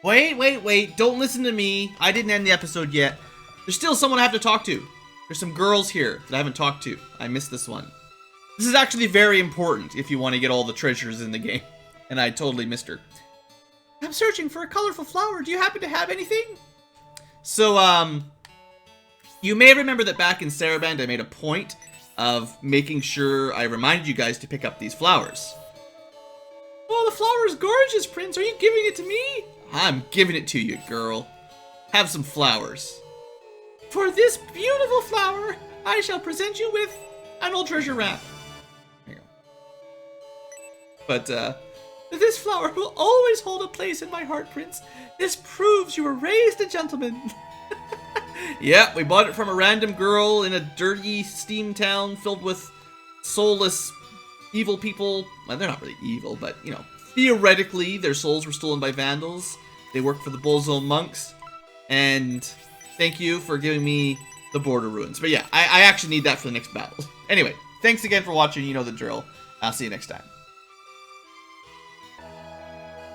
Wait. Don't listen to me. I didn't end the episode yet. There's still someone I have to talk to. There's some girls here that I haven't talked to. I missed this one. This is actually very important if you want to get all the treasures in the game. And I totally missed her. I'm searching for a colorful flower. Do you happen to have anything? So, you may remember that back in Saraband I made a point of making sure I reminded you guys to pick up these flowers. Oh, the flower is gorgeous, Prince. Are you giving it to me? I'm giving it to you, girl. Have some flowers. For this beautiful flower, I shall present you with an old treasure wrap. There you go. But, this flower will always hold a place in my heart, Prince. This proves you were raised a gentleman. Yeah, we bought it from a random girl in a dirty steam town filled with soulless, evil people. Well, they're not really evil, but, you know, theoretically, their souls were stolen by vandals. They work for the Bullzone monks. And thank you for giving me the border ruins. But yeah, I actually need that for the next battle. Anyway, thanks again for watching. You know the drill. I'll see you next time.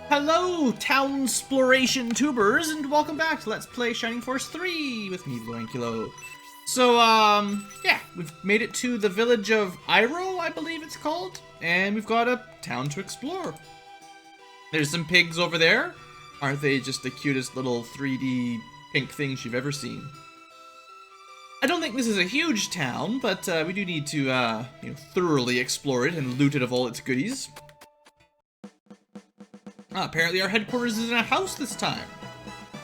Hello, town exploration tubers, and welcome back to Let's Play Shining Force 3 with me, BlueAnkylo. So, yeah, we've made it to the village of Iroll, I believe it's called, and we've got a town to explore. There's some pigs over there. Aren't they just the cutest little 3D pink things you've ever seen? I don't think this is a huge town, but we do need to, you know, thoroughly explore it and loot it of all its goodies. Apparently our headquarters is in a house this time.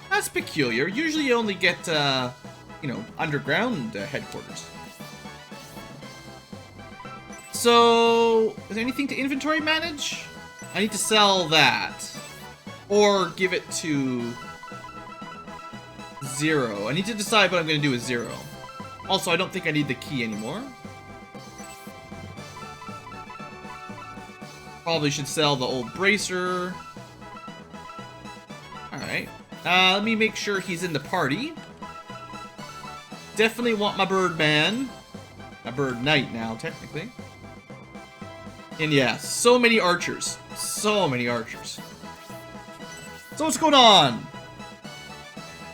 That's peculiar. Usually you only get, you know, underground headquarters. So, is there anything to inventory manage? I need to sell that. Or give it to Zero. I need to decide what I'm going to do with Zero. Also, I don't think I need the key anymore. Probably should sell the old bracer. Alright. Let me make sure he's in the party. Definitely want my bird man. My bird knight now, technically. And yeah, so many archers. So many archers. So what's going on?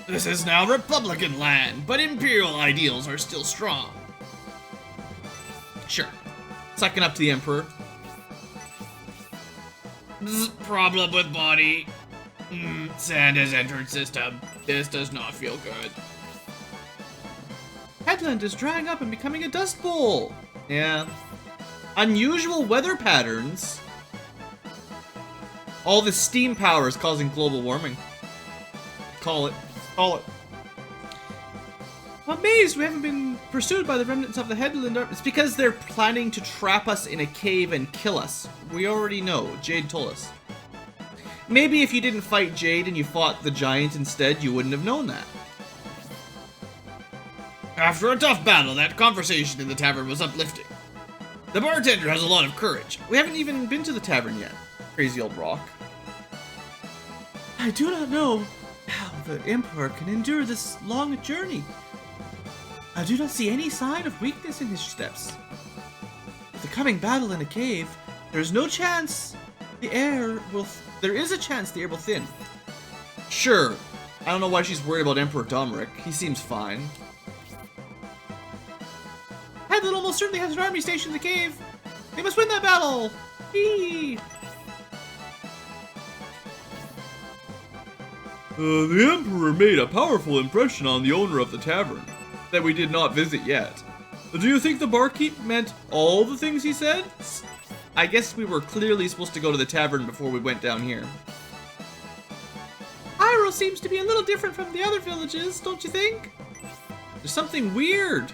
This is now Republican land, but Imperial ideals are still strong. Sure. Sucking up to the Emperor. Problem with body. Sand has entered system. This does not feel good. Headland is drying up and becoming a dust bowl. Yeah. Unusual weather patterns. All the steam power is causing global warming. Call it. Call it. I'm amazed we haven't been pursued by the remnants of the Headland. It's because they're planning to trap us in a cave and kill us. We already know. Jade told us. Maybe if you didn't fight Jade and you fought the giant instead, you wouldn't have known that. After a tough battle, that conversation in the tavern was uplifting. The bartender has a lot of courage. We haven't even been to the tavern yet. Crazy old rock. I do not know how the Emperor can endure this long journey. I do not see any sign of weakness in his steps. With the coming battle in a cave, there is no chance the air will... There is a chance the air will thin. Sure. I don't know why she's worried about Emperor Domeric. He seems fine. Headland almost certainly has an army stationed in the cave. They must win that battle. Eee. The Emperor made a powerful impression on the owner of the tavern that we did not visit yet. Do you think the barkeep meant all the things he said? I guess we were clearly supposed to go to the tavern before we went down here. Iroll seems to be a little different from the other villages, don't you think? There's something weird.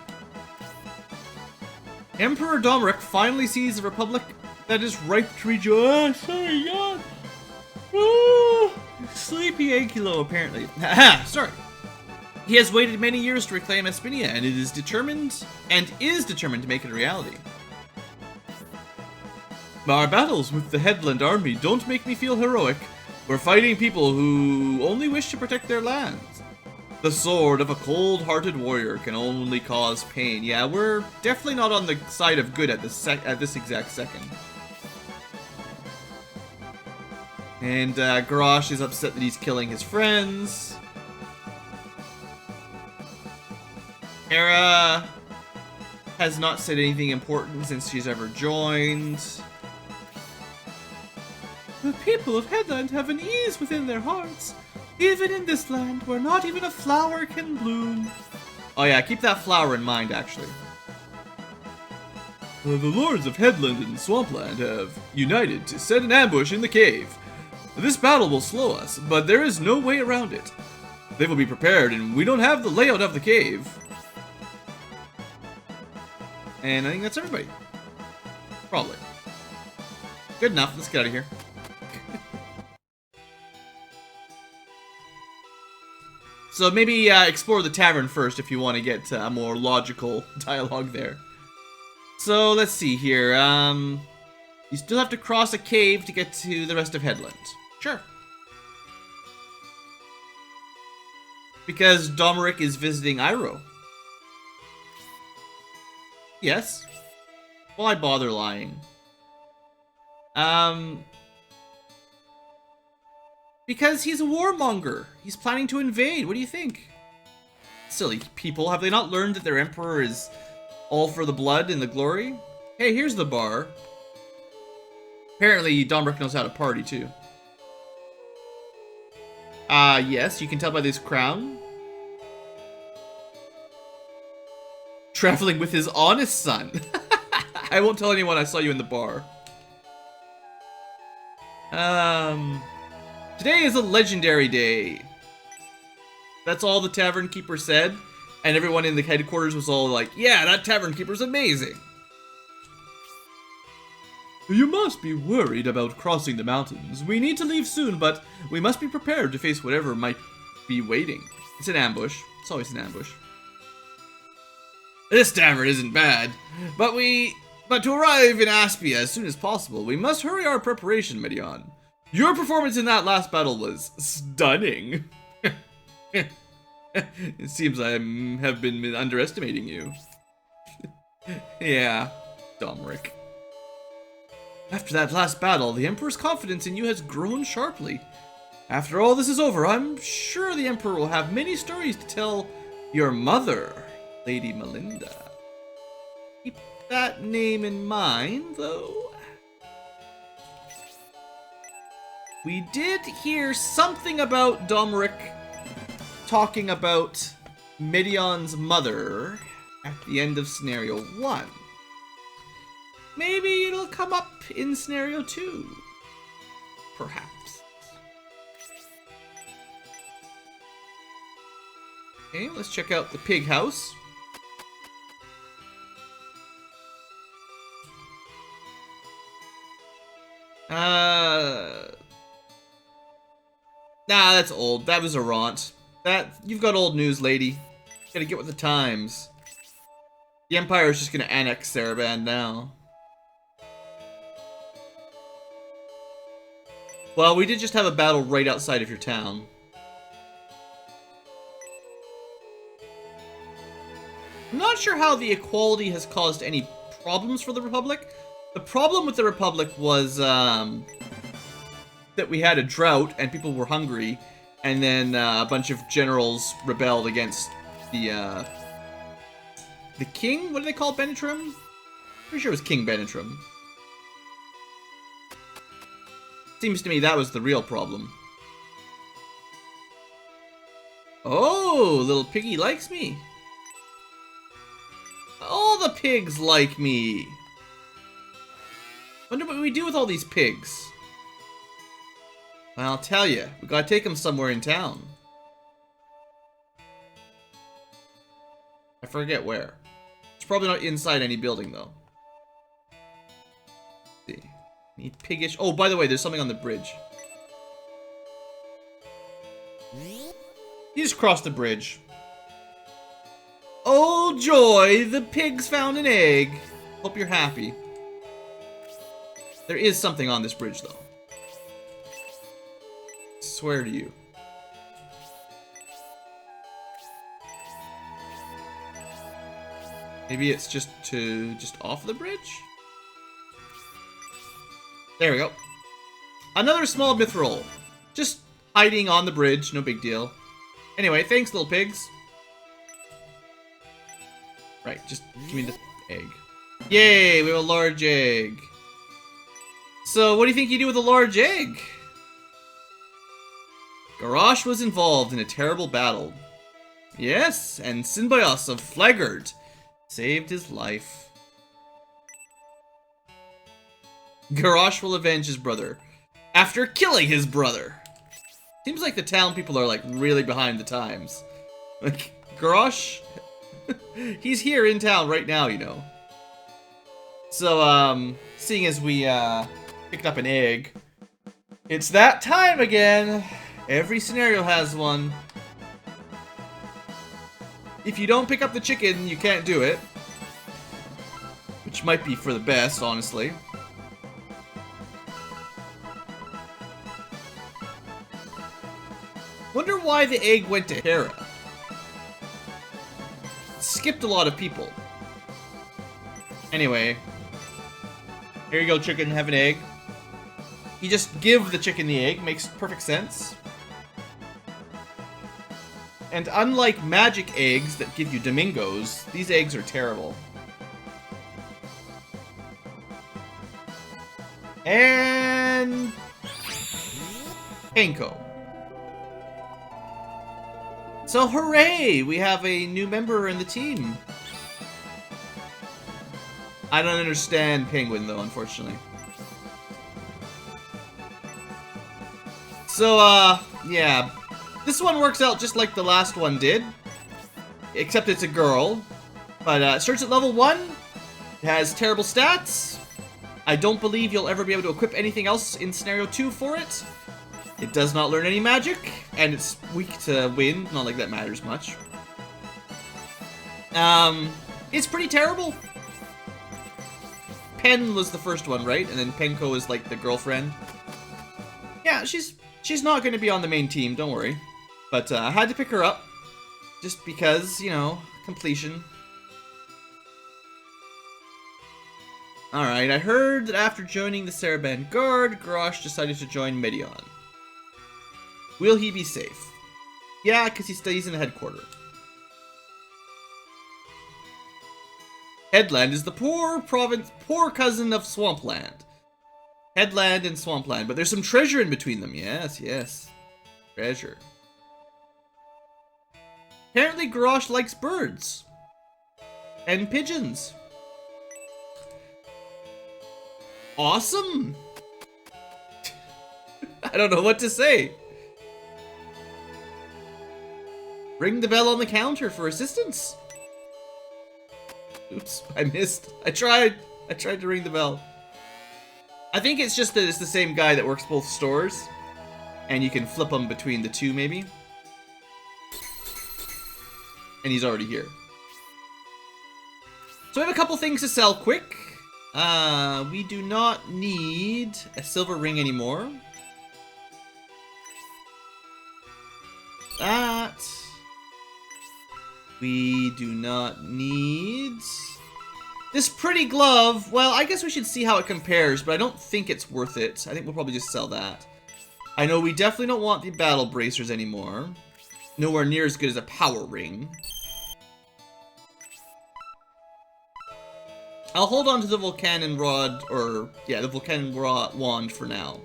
Emperor Domeric finally sees a republic that is ripe to rejoice. Sorry, yawn. Sleepy Ankylo, apparently. Haha, sorry. He has waited many years to reclaim Espinia, and is determined to make it a reality. Our battles with the Headland army don't make me feel heroic. We're fighting people who only wish to protect their lands. The sword of a cold-hearted warrior can only cause pain. Yeah, we're definitely not on the side of good at this exact second. And Garrosh is upset that he's killing his friends. Era has not said anything important since she's ever joined. The people of Headland have an ease within their hearts, even in this land where not even a flower can bloom. Oh yeah, keep that flower in mind, actually. The lords of Headland and Swampland have united to set an ambush in the cave. This battle will slow us, but there is no way around it. They will be prepared, and we don't have the layout of the cave. And I think that's everybody. Probably. Good enough, let's get out of here. So maybe explore the tavern first if you want to get a more logical dialogue there. So let's see here. You still have to cross a cave to get to the rest of Headland. Sure. Because Domeric is visiting Iroll. Yes. Why bother lying? Because he's a warmonger. He's planning to invade. What do you think? Silly people. Have they not learned that their emperor is all for the blood and the glory? Hey, here's the bar. Apparently, Domeric knows how to party, too. Yes, you can tell by this crown. Traveling with his honest son. I won't tell anyone I saw you in the bar. Today is a legendary day. That's all the tavern keeper said. And everyone in the headquarters was all like, yeah, that tavern keeper's amazing. You must be worried about crossing the mountains. We need to leave soon, but we must be prepared to face whatever might be waiting. It's an ambush. It's always an ambush. This tavern isn't bad, but to arrive in Aspia as soon as possible, we must hurry our preparation, Medion. Your performance in that last battle was stunning. It seems I have been underestimating you. Yeah, Domeric. After that last battle, the Emperor's confidence in you has grown sharply. After all this is over, I'm sure the Emperor will have many stories to tell your mother, Lady Melinda. Keep that name in mind, though. We did hear something about Domeric talking about Medion's mother at the end of Scenario 1. Maybe it'll come up in Scenario 2. Perhaps. Okay, let's check out the pig house. Nah, that's old. That was a raunt. You've got old news, lady. Gotta get with the times. The Empire is just gonna annex Saraband now. Well, we did just have a battle right outside of your town. I'm not sure how the equality has caused any problems for the Republic. The problem with the Republic was that we had a drought and people were hungry, and then a bunch of generals rebelled against the king? What do they call Benetrim? Pretty sure it was King Benetrim. Seems to me that was the real problem. Oh, little piggy likes me. All the pigs like me. Wonder what we do with all these pigs. I'll tell you, we gotta take them somewhere in town. I forget where. It's probably not inside any building, though. Let's see. Any piggish... Oh, by the way, there's something on the bridge. You just crossed the bridge. Oh, joy! The pigs found an egg. Hope you're happy. There is something on this bridge, though. I swear to you. Maybe it's just off the bridge? There we go. Another small mithril. Just hiding on the bridge, no big deal. Anyway, thanks, little pigs. Right, just give me the egg. Yay, we have a large egg. So, what do you think you do with a large egg? Garrosh was involved in a terrible battle. Yes, and Synbios of Flaggard saved his life. Garrosh will avenge his brother after killing his brother. Seems like the town people are like really behind the times. Like, Garrosh, he's here in town right now, you know. So, seeing as we, picked up an egg, it's that time again. Every scenario has one. If you don't pick up the chicken, you can't do it. Which might be for the best, honestly. Wonder why the egg went to Hera. Skipped a lot of people. Anyway. Here you go, chicken, have an egg. You just give the chicken the egg, makes perfect sense. And unlike magic eggs that give you Domingos, these eggs are terrible. And... Panko. So hooray! We have a new member in the team. I don't understand Penguin though, unfortunately. So, yeah. This one works out just like the last one did. Except it's a girl. But, it starts at level 1. It has terrible stats. I don't believe you'll ever be able to equip anything else in Scenario 2 for it. It does not learn any magic. And it's weak to wind. Not like that matters much. It's pretty terrible. Pen was the first one, right? And then Penko is like the girlfriend. Yeah, she's not going to be on the main team, don't worry. But I had to pick her up. Just because, you know, completion. Alright, I heard that after joining the Saraban Guard, Garrosh decided to join Medion. Will he be safe? Yeah, because he stays in the headquarters. Headland is the poor cousin of Swampland. Headland and Swampland, but there's some treasure in between them. Yes, yes. Treasure. Apparently Garrosh likes birds. And pigeons. Awesome! I don't know what to say. Ring the bell on the counter for assistance. Oops, I missed. I tried to ring the bell. I think it's just that it's the same guy that works both stores. And you can flip them between the two, maybe. And he's already here. So we have a couple things to sell quick. We do not need a silver ring anymore. That... we do not need... this pretty glove. Well, I guess we should see how it compares, but I don't think it's worth it. I think we'll probably just sell that. I know we definitely don't want the battle bracers anymore. Nowhere near as good as a power ring. I'll hold on to the Volcanon Rod, or, yeah, the Volcanon Wand for now.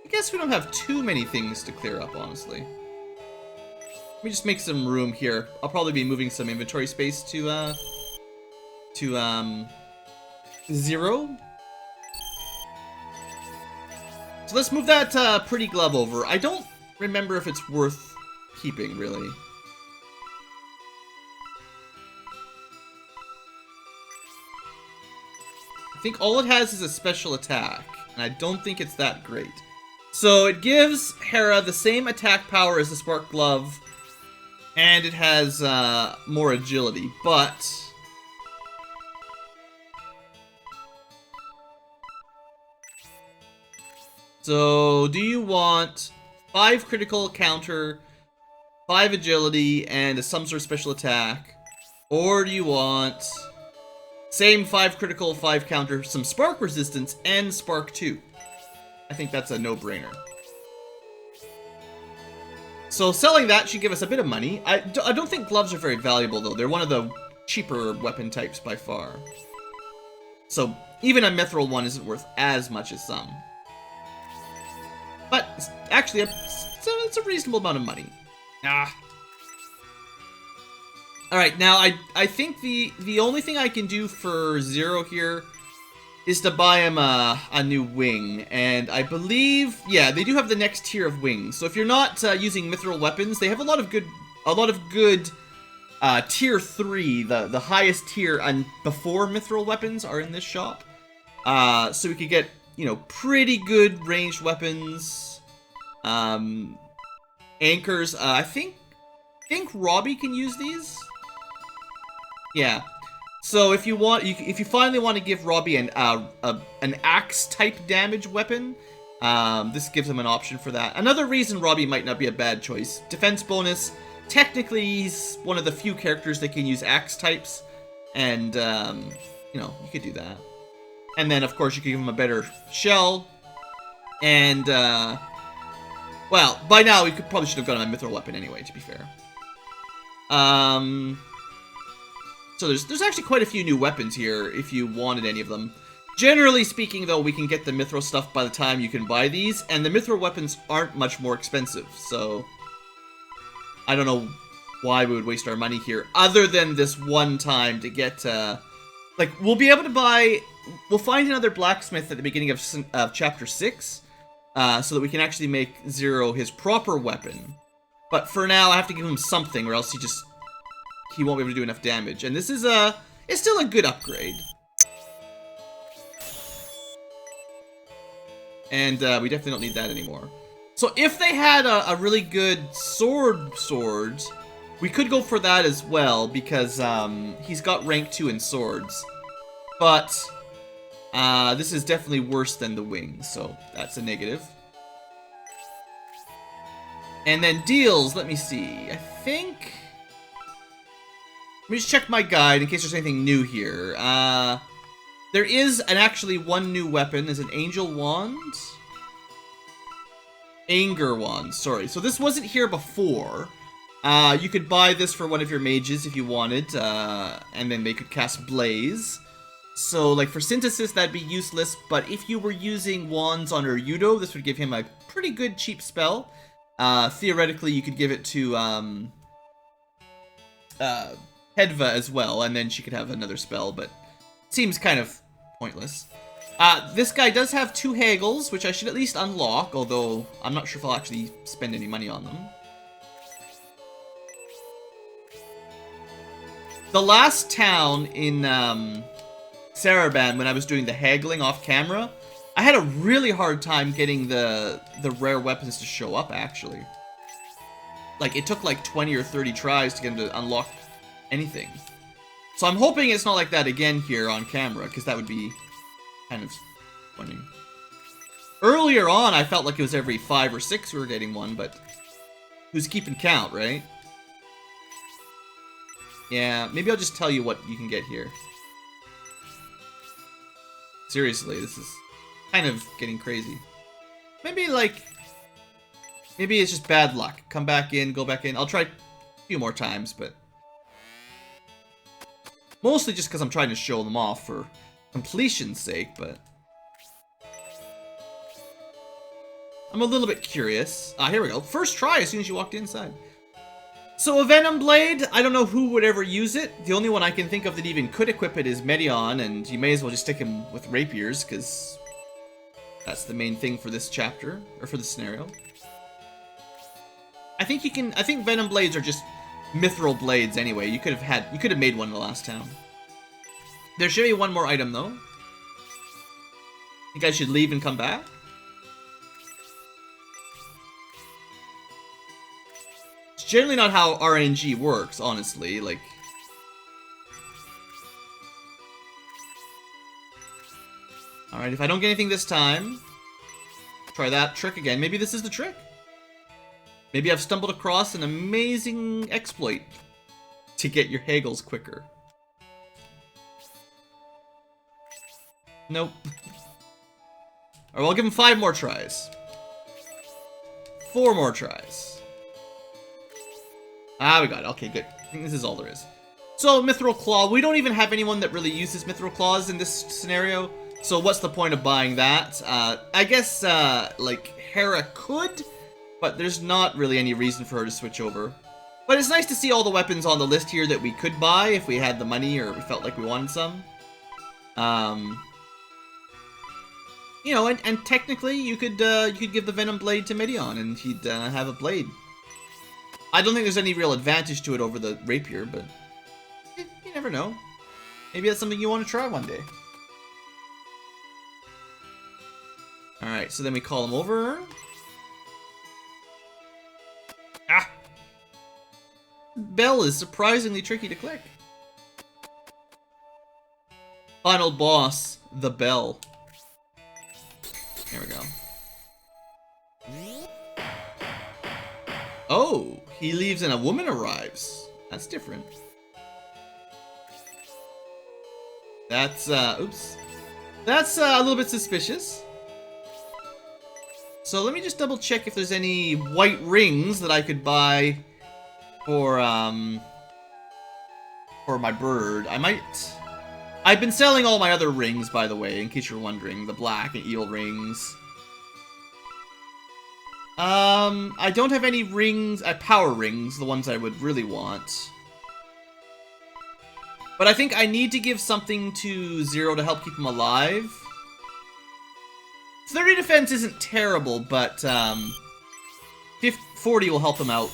I guess we don't have too many things to clear up, honestly. Let me just make some room here. I'll probably be moving some inventory space to 0. So let's move that pretty glove over. I don't remember if it's worth keeping, really. I think all it has is a special attack, and I don't think it's that great. So it gives Hera the same attack power as the Spark Glove, and it has more agility, but... so, do you want 5 critical counter, 5 agility, and some sort of special attack? Or do you want Same 5 critical, 5 counter, some spark resistance, and spark 2. I think that's a no-brainer. So selling that should give us a bit of money. I don't think gloves are very valuable, though. They're one of the cheaper weapon types by far. So even a mithril one isn't worth as much as some. But it's actually, it's a reasonable amount of money. Alright, now I think the only thing I can do for Zero here is to buy him a new wing, and I believe, yeah, they do have the next tier of wings. So if you're not using mithril weapons, they have a lot of good tier 3, the highest tier, and before mithril weapons are in this shop. So we could get, you know, pretty good ranged weapons, anchors. I think Robbie can use these. Yeah. So if you want, if you finally want to give Robbie an axe type damage weapon, this gives him an option for that. Another reason Robbie might not be a bad choice: defense bonus. Technically, he's one of the few characters that can use axe types, and you know, you could do that. And then, of course, you could give him a better shell. And well, by now we probably should have gotten a mithril weapon anyway, to be fair. So there's actually quite a few new weapons here if you wanted any of them. Generally speaking, though, we can get the mithril stuff by the time you can buy these, and the mithril weapons aren't much more expensive, so I don't know why we would waste our money here, other than this one time to get, like, we'll be able to buy, we'll find another blacksmith at the beginning of Chapter 6, so that we can actually make Zero his proper weapon. But for now, I have to give him something, or else he won't be able to do enough damage. And this is it's still a good upgrade. And we definitely don't need that anymore. So if they had a really good sword, we could go for that as well, because he's got rank 2 in swords. But this is definitely worse than the wings, so that's a negative. And then deals, let me see. I think, let me just check my guide in case there's anything new here. There is actually one new weapon. Is an angel wand? Anger wand, sorry. So this wasn't here before. You could buy this for one of your mages if you wanted, and then they could cast Blaze. So, like, for Synthesis, that'd be useless, but if you were using wands on Yudo, this would give him a pretty good cheap spell. Theoretically, you could give it to Hedva as well, and then she could have another spell, but it seems kind of pointless. This guy does have 2 Hagels, which I should at least unlock, although I'm not sure if I'll actually spend any money on them. The last town in Saraban, when I was doing the haggling off camera, I had a really hard time getting the rare weapons to show up, actually. Like, it took like 20 or 30 tries to get them to unlock anything. So I'm hoping it's not like that again here on camera, because that would be kind of funny. Earlier on, I felt like it was every 5 or 6 we were getting one, but who's keeping count, right? Yeah, maybe I'll just tell you what you can get here. Seriously, this is kind of getting crazy. Maybe, like, maybe it's just bad luck. Come back in, go back in. I'll try a few more times, but mostly just because I'm trying to show them off for completion's sake, but I'm a little bit curious. Here we go. First try as soon as you walked inside. So a Venom Blade, I don't know who would ever use it. The only one I can think of that even could equip it is Medion, and you may as well just stick him with rapiers, because that's the main thing for this chapter, or for this scenario. I think Venom Blades are just mithril blades anyway. You could have made one in the last town. There should be one more item though. Think I should leave and come back? It's generally not how RNG works, honestly. Like, alright, if I don't get anything this time, try that trick again. Maybe this is the trick. Maybe I've stumbled across an amazing exploit to get your Hagels quicker. Nope. Alright, well, I'll give him 5 more tries. 4 more tries. Ah, we got it. Okay, good. I think this is all there is. So, Mithril Claw. We don't even have anyone that really uses Mithril Claws in this scenario. So, what's the point of buying that? I guess, like, Hera could, but there's not really any reason for her to switch over. But it's nice to see all the weapons on the list here that we could buy if we had the money or we felt like we wanted some. You know, and technically you could give the Venom Blade to Midion and he'd have a blade. I don't think there's any real advantage to it over the Rapier, but you never know. Maybe that's something you want to try one day. Alright, so then we call him over. Ah! Bell is surprisingly tricky to click. Final boss, the Bell. There we go. Oh, he leaves and a woman arrives. That's different. That's, oops. That's a little bit suspicious. So let me just double check if there's any white rings that I could buy for my bird. I might... I've been selling all my other rings, by the way, in case you're wondering. The black and eel rings. I don't have any rings, power rings, the ones I would really want. But I think I need to give something to Zero to help keep him alive. 30 defense isn't terrible, but 40 will help him out.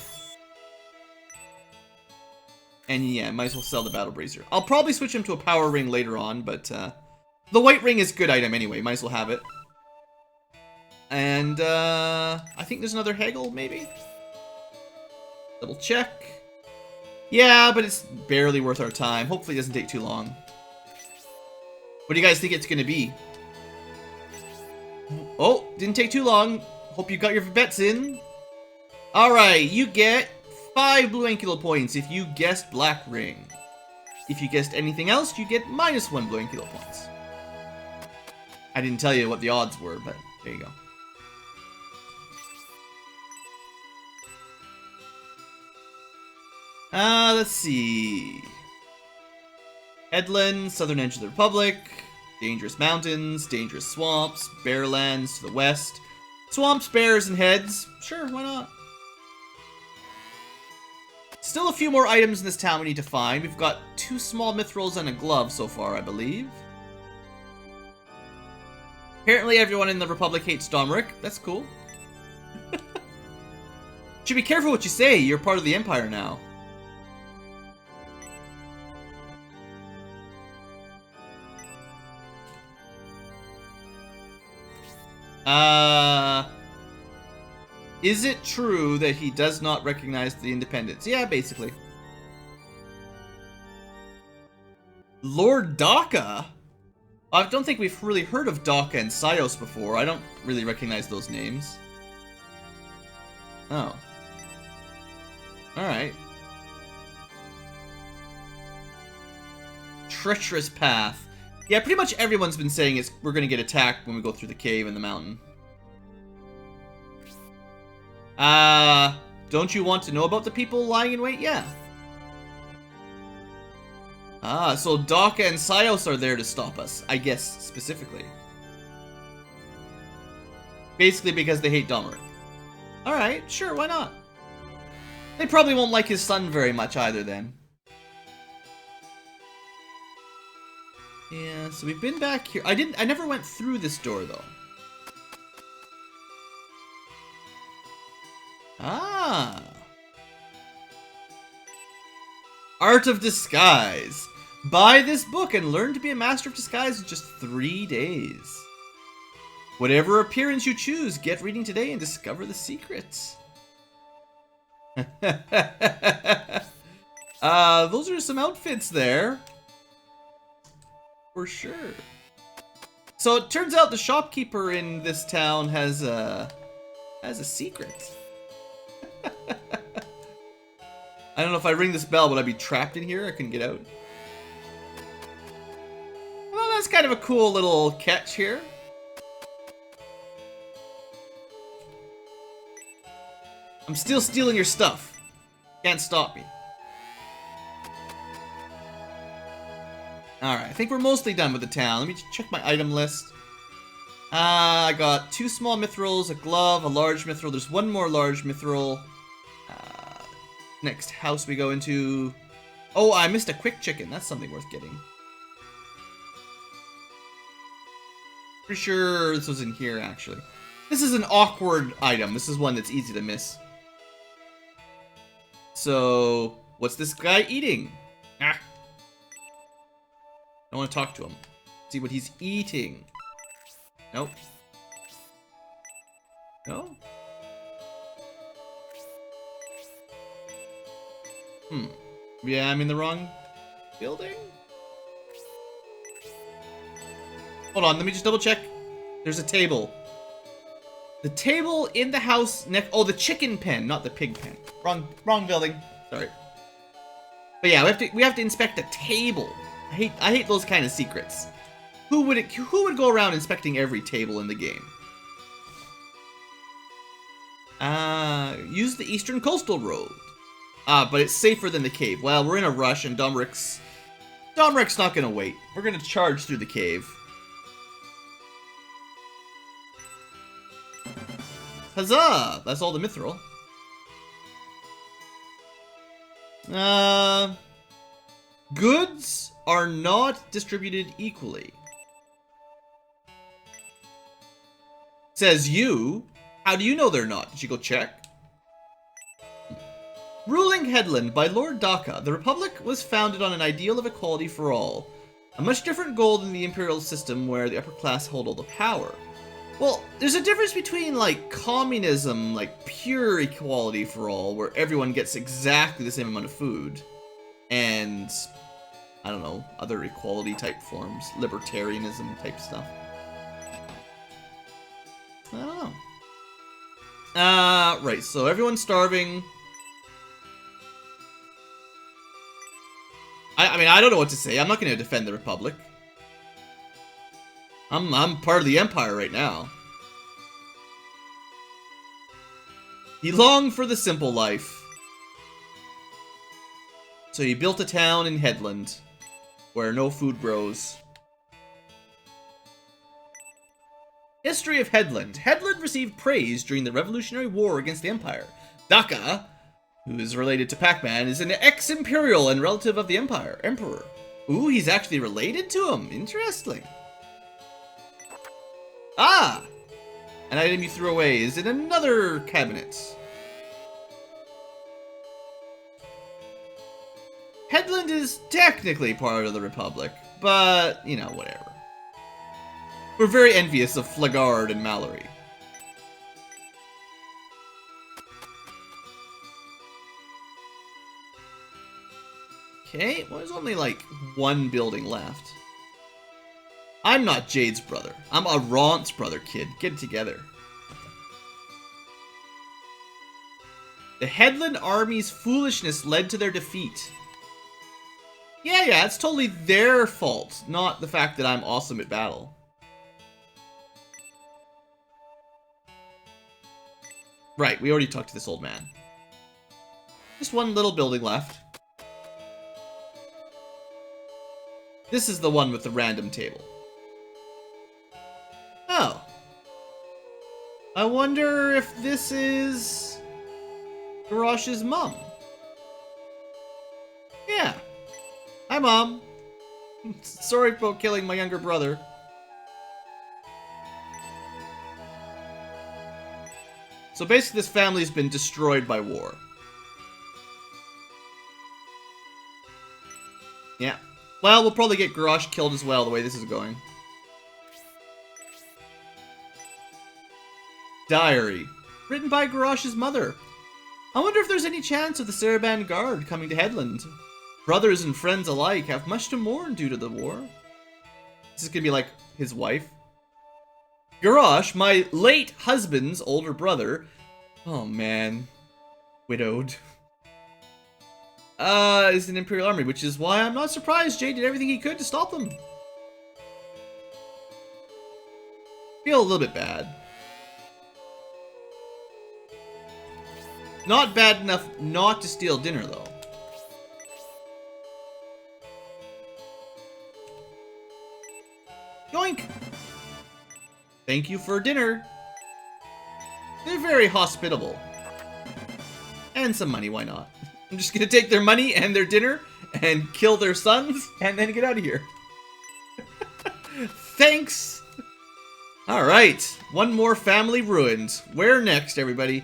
And yeah, might as well sell the Battle Brazier. I'll probably switch him to a power ring later on, but the white ring is a good item anyway. Might as well have it. And I think there's another haggle, maybe? Double check. Yeah, but it's barely worth our time. Hopefully it doesn't take too long. What do you guys think it's going to be? Oh, didn't take too long. Hope you got your bets in. Alright, you get 5 BlueAnkylo points if you guessed Black Ring. If you guessed anything else, you get -1 BlueAnkylo points. I didn't tell you what the odds were, but there you go. Let's see. Headland, southern edge of the Republic. Dangerous mountains, dangerous swamps, bearlands to the west. Swamps, bears, and heads. Sure, why not? Still a few more items in this town we need to find. We've got 2 small mithrils and a glove so far, I believe. Apparently everyone in the Republic hates Domric. That's cool. Should be careful what you say. You're part of the Empire now. Is it true that he does not recognize the independents? Yeah, basically. Lord Daka? I don't think we've really heard of Daka and Sios before. I don't really recognize those names. Oh. Alright. Treacherous path. Yeah, pretty much everyone's been saying we're gonna get attacked when we go through the cave in the mountain. Don't you want to know about the people lying in wait? Yeah. So Daka and Sios are there to stop us, I guess, specifically. Basically because they hate Domric. Alright, sure, why not? They probably won't like his son very much either, then. Yeah, so we've been back here. I never went through this door, though. Ah. Art of Disguise. Buy this book and learn to be a master of disguise in just 3 days. Whatever appearance you choose, get reading today and discover the secrets. Those are some outfits there. For sure. So it turns out the shopkeeper in this town has a secret. I don't know if I ring this bell, would I be trapped in here? I couldn't get out. Well, That's kind of a cool little catch here. I'm still stealing your stuff. Can't stop me. Alright, I think we're mostly done with the town. Let me check my item list. I got 2 small mithrils, a glove, a large mithril. There's 1 more large mithril. Next house we go into... Oh, I missed a quick chicken. That's something worth getting. Pretty sure this was in here, actually. This is an awkward item. This is one that's easy to miss. So, what's this guy eating? Ah. I want to talk to him. See what he's eating. Nope. No? Yeah, I'm in the wrong building? Hold on, let me just double check. There's a table. The table in the house next... Oh, the chicken pen, not the pig pen. Wrong building. Sorry. But yeah, we have to inspect a table. I hate those kind of secrets. Who would go around inspecting every table in the game? Use the Eastern Coastal Road. But it's safer than the cave. Well, we're in a rush, and Domrick's not gonna wait. We're gonna charge through the cave. Huzzah! That's all the mithril. Goods are not distributed equally. Says you. How do you know they're not? Did you go check? Ruling Headland by Lord Daka, the Republic was founded on an ideal of equality for all. A much different goal than the Imperial system where the upper class hold all the power. Well, there's a difference between, like, communism, like, pure equality for all, where everyone gets exactly the same amount of food, and, I don't know, other equality type forms, libertarianism type stuff. I don't know. Right, so everyone's starving. I mean, I don't know what to say. I'm not going to defend the Republic. I'm part of the Empire right now. He longed for the simple life. So he built a town in Headland, where no food grows. History of Headland. Headland received praise during the Revolutionary War against the Empire. Daka, who is related to Pac-Man, is an ex-Imperial and relative of the Emperor. Ooh, he's actually related to him. Interesting. Ah! An item you threw away is in another cabinet. Headland is technically part of the Republic, but, you know, whatever. We're very envious of Flagard and Mallory. Okay, well, there's only like 1 building left. I'm not Jade's brother. I'm Arant's brother, kid. Get it together. The Headland army's foolishness led to their defeat. Yeah, it's totally their fault, not the fact that I'm awesome at battle. Right, we already talked to this old man. Just 1 little building left. This is the one with the random table. Oh. I wonder if this is Garrosh's mom. Yeah. Hi, Mom. Sorry about killing my younger brother. So basically this family's been destroyed by war. Yeah. Well, we'll probably get Garrosh killed as well, the way this is going. Diary. Written by Garrosh's mother. I wonder if there's any chance of the Saraband Guard coming to Headland. Brothers and friends alike have much to mourn due to the war. This is gonna be like his wife. Garrosh, my late husband's older brother. Oh man. Widowed. Is an Imperial army, which is why I'm not surprised Jade did everything he could to stop them. Feel a little bit bad. Not bad enough not to steal dinner, though. Yoink! Thank you for dinner. They're very hospitable. And some money, why not? I'm just gonna take their money and their dinner and kill their sons and then get out of here. Thanks! Alright, one more family ruined. Where next, everybody?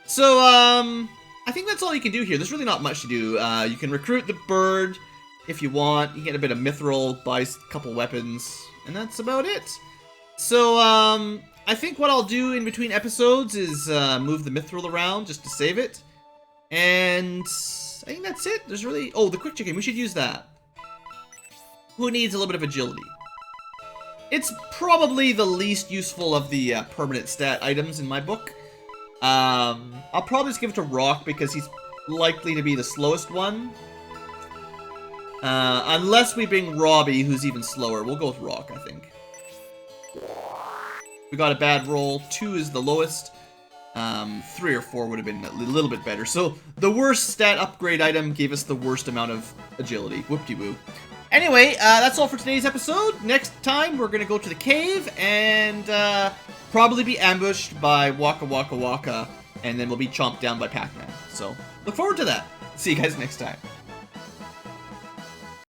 So, I think that's all you can do here. There's really not much to do. You can recruit the bird if you want. You can get a bit of mithril, buy a couple weapons, and that's about it. So, I think what I'll do in between episodes is move the mithril around just to save it. And I think that's it. There's really... Oh, the quick chicken. We should use that. Who needs a little bit of agility? It's probably the least useful of the permanent stat items in my book. I'll probably just give it to Rock because he's likely to be the slowest one. Unless we bring Robbie, who's even slower. We'll go with Rock, I think. We got a bad roll. 2 is the lowest. 3 or 4 would have been a little bit better. So the worst stat upgrade item gave us the worst amount of agility. Whoop-de-woo. Anyway, that's all for today's episode. Next time, we're going to go to the cave and probably be ambushed by Waka Waka Waka, and then we'll be chomped down by Pac-Man. So look forward to that. See you guys next time.